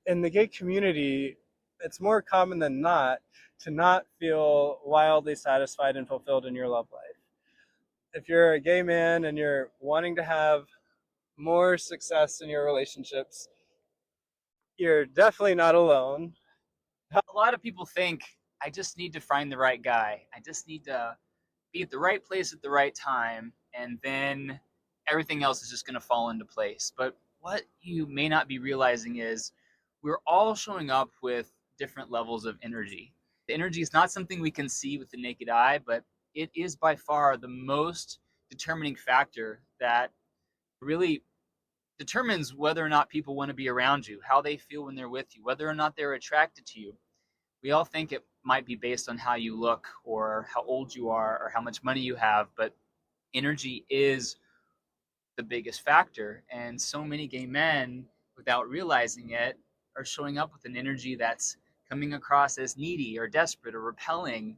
in the gay community, it's more common than not to not feel wildly satisfied and fulfilled in your love life. If you're a gay man and you're wanting to have more success in your relationships, you're definitely not alone. A lot of people think I just need to find the right guy. I just need to be at the right place at the right time, and then everything else is just going to fall into place. But what you may not be realizing is we're all showing up with different levels of energy. The energy is not something we can see with the naked eye, but it is by far the most determining factor that really determines whether or not people want to be around you, how they feel when they're with you, whether or not they're attracted to you. We all think it might be based on how you look or how old you are or how much money you have, but energy is the biggest factor. And so many gay men, without realizing it, are showing up with an energy that's coming across as needy or desperate or repelling.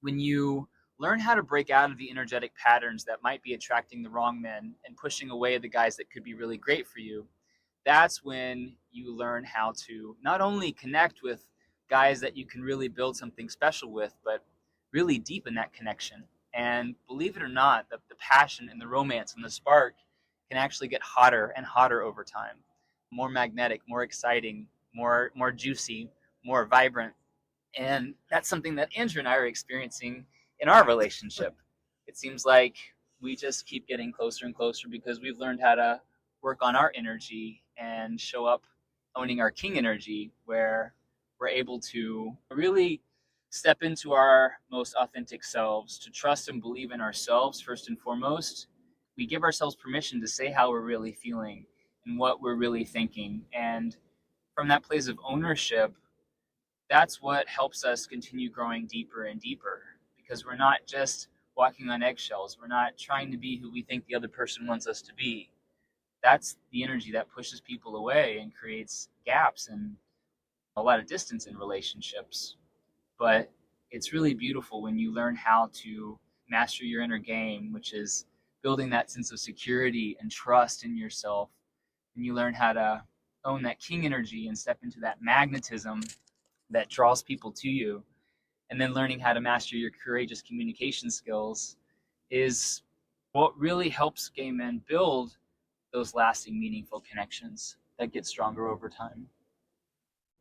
When you learn how to break out of the energetic patterns that might be attracting the wrong men and pushing away the guys that could be really great for you, that's when you learn how to not only connect with guys that you can really build something special with, but really deepen that connection. And believe it or not, the passion and the romance and the spark can actually get hotter and hotter over time, more magnetic, more exciting, more juicy, more vibrant. And that's something that Andrew and I are experiencing in our relationship. It seems like we just keep getting closer and closer because we've learned how to work on our energy and show up owning our king energy, where we're able to really step into our most authentic selves, to trust and believe in ourselves first and foremost. We give ourselves permission to say how we're really feeling and what we're really thinking. And from that place of ownership, that's what helps us continue growing deeper and deeper, because we're not just walking on eggshells. We're not trying to be who we think the other person wants us to be. That's the energy that pushes people away and creates gaps and a lot of distance in relationships. But it's really beautiful when you learn how to master your inner game, which is building that sense of security and trust in yourself. And you learn how to own that king energy and step into that magnetism that draws people to you. And then learning how to master your courageous communication skills is what really helps gay men build those lasting, meaningful connections that get stronger over time.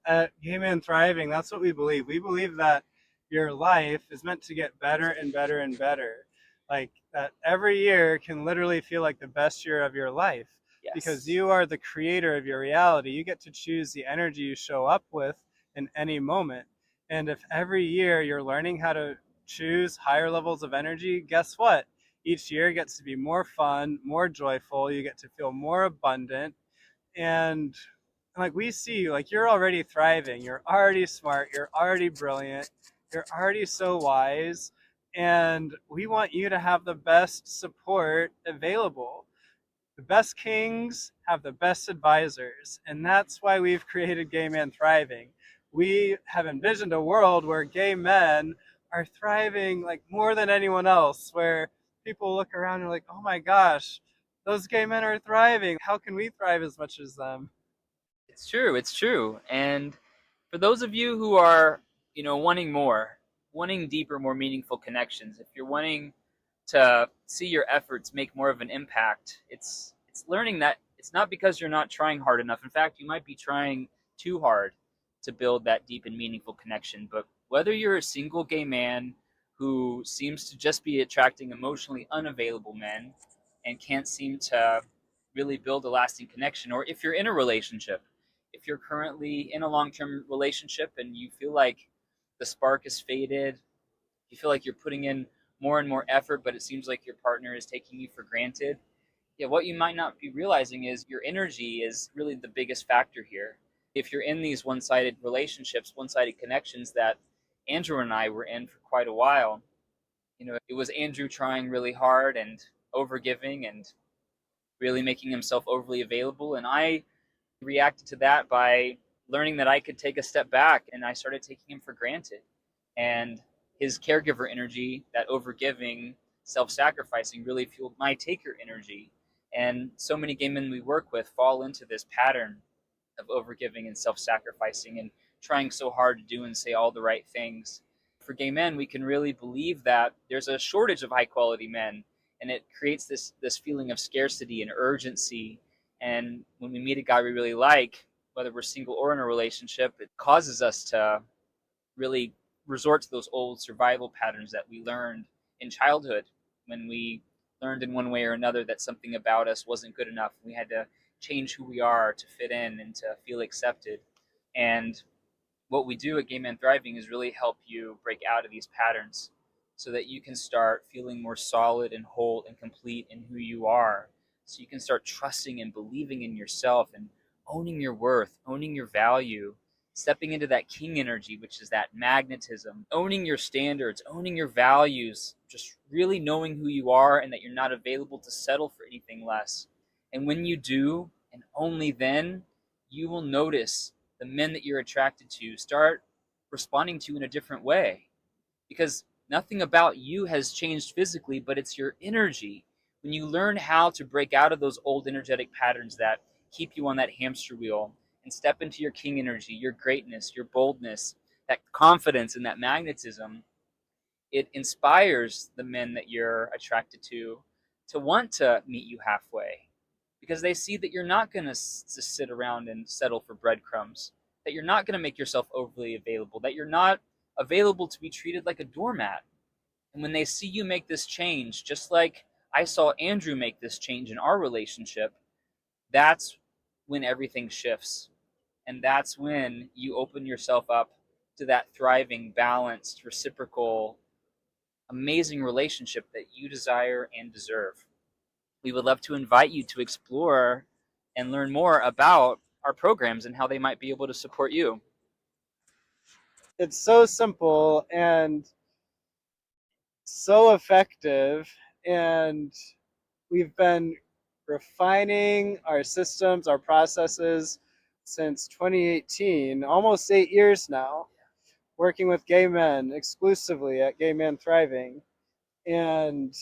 At Gay Man Thriving, that's what we believe. We believe that your life is meant to get better and better and better. Like that every year can literally feel like the best year of your life because Yes. you are the creator of your reality. You get to choose the energy you show up with in any moment. And if every year you're learning how to choose higher levels of energy, guess what? Each year gets to be more fun, more joyful. You get to feel more abundant. And like we see you, like you're already thriving, you're already smart, you're already brilliant, you're already so wise, and we want you to have the best support available. The best kings have the best advisors, and that's why we've created Gay Man Thriving. We have envisioned a world where gay men are thriving like more than anyone else, where people look around and are like, oh my gosh, those gay men are thriving, how can we thrive as much as them? It's true. It's true. And for those of you who are, wanting more, wanting deeper, more meaningful connections, if you're wanting to see your efforts make more of an impact, it's learning that it's not because you're not trying hard enough. In fact, you might be trying too hard to build that deep and meaningful connection. But whether you're a single gay man who seems to just be attracting emotionally unavailable men and can't seem to really build a lasting connection, or if you're in a relationship, if you're currently in a long-term relationship and you feel like the spark is faded, you feel like you're putting in more and more effort, but it seems like your partner is taking you for granted. Yeah, what you might not be realizing is your energy is really the biggest factor here. If you're in these one-sided relationships, one-sided connections that Andrew and I were in for quite a while, it was Andrew trying really hard and overgiving and really making himself overly available, and I reacted to that by learning that I could take a step back, and I started taking him for granted. And his caregiver energy, that overgiving, self-sacrificing, really fueled my taker energy. And so many gay men we work with fall into this pattern of overgiving and self-sacrificing and trying so hard to do and say all the right things. For gay men, we can really believe that there's a shortage of high quality men, and it creates this feeling of scarcity and urgency. And when we meet a guy we really like, whether we're single or in a relationship, it causes us to really resort to those old survival patterns that we learned in childhood, when we learned in one way or another that something about us wasn't good enough. We had to change who we are to fit in and to feel accepted. And what we do at Gay Men Thriving is really help you break out of these patterns so that you can start feeling more solid and whole and complete in who you are. So you can start trusting and believing in yourself and owning your worth, owning your value, stepping into that king energy, which is that magnetism, owning your standards, owning your values, just really knowing who you are and that you're not available to settle for anything less. And when you do, and only then, you will notice the men that you're attracted to start responding to you in a different way, because nothing about you has changed physically, but it's your energy. When you learn how to break out of those old energetic patterns that keep you on that hamster wheel and step into your king energy, your greatness, your boldness, that confidence and that magnetism, it inspires the men that you're attracted to want to meet you halfway, because they see that you're not going to just sit around and settle for breadcrumbs, that you're not going to make yourself overly available, that you're not available to be treated like a doormat. And when they see you make this change, just like I saw Andrew make this change in our relationship, that's when everything shifts. And that's when you open yourself up to that thriving, balanced, reciprocal, amazing relationship that you desire and deserve. We would love to invite you to explore and learn more about our programs and how they might be able to support you. It's so simple and so effective, and we've been refining our systems, our processes since 2018, almost 8 years now, working with gay men exclusively at Gay Men Thriving. And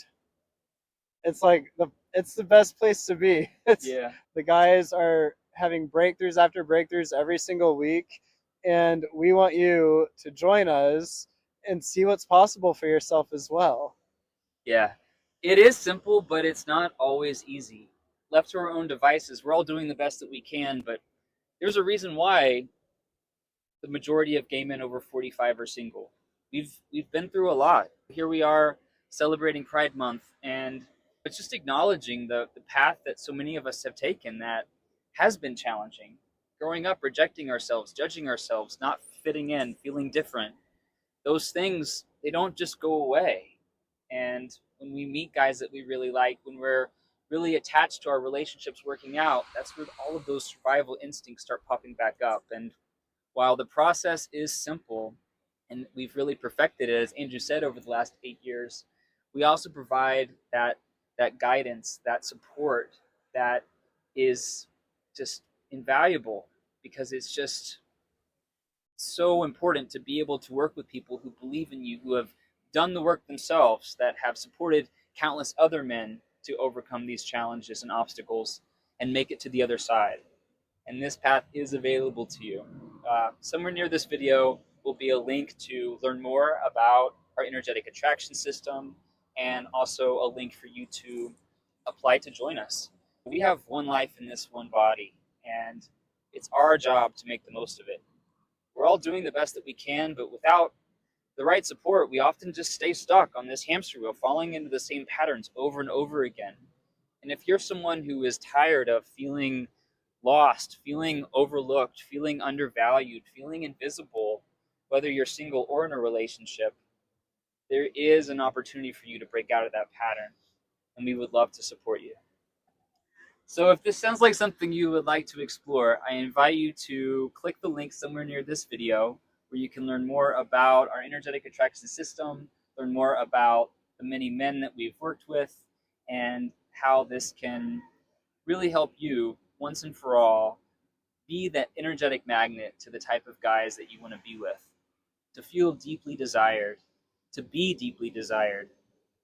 it's like it's the best place to be. It's Yeah. the guys are having breakthroughs after breakthroughs every single week, and we want you to join us and see what's possible for yourself as well. Yeah. It is simple, but it's not always easy. Left to our own devices, we're all doing the best that we can, but there's a reason why the majority of gay men over 45 are single. We've been through a lot. Here we are celebrating Pride Month, and it's just acknowledging the path that so many of us have taken that has been challenging. Growing up, rejecting ourselves, judging ourselves, not fitting in, feeling different. Those things, they don't just go away. And when we meet guys that we really like, when we're really attached to our relationships working out, that's where all of those survival instincts start popping back up. And while the process is simple and we've really perfected it, as Andrew said, over the last 8 years, we also provide that guidance, that support that is just invaluable, because it's just so important to be able to work with people who believe in you, who have done the work themselves, that have supported countless other men to overcome these challenges and obstacles and make it to the other side. And this path is available to you. Somewhere near this video will be a link to learn more about our energetic attraction system, and also a link for you to apply to join us. We have one life in this one body, and it's our job to make the most of it. We're all doing the best that we can, but without the right support, we often just stay stuck on this hamster wheel, falling into the same patterns over and over again. And if you're someone who is tired of feeling lost, feeling overlooked, feeling undervalued, feeling invisible, whether you're single or in a relationship, there is an opportunity for you to break out of that pattern, and we would love to support you. So if this sounds like something you would like to explore, I invite you to click the link somewhere near this video where you can learn more about our energetic attraction system, learn more about the many men that we've worked with, and how this can really help you once and for all be that energetic magnet to the type of guys that you want to be with, to feel deeply desired, to be deeply desired,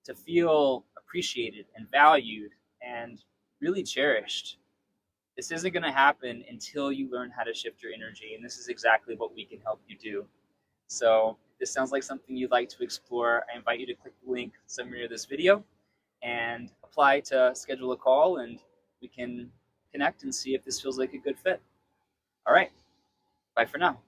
to feel appreciated and valued and really cherished. This isn't going to happen until you learn how to shift your energy. And this is exactly what we can help you do. So if this sounds like something you'd like to explore, I invite you to click the link summary of this video and apply to schedule a call, and we can connect and see if this feels like a good fit. All right. Bye for now.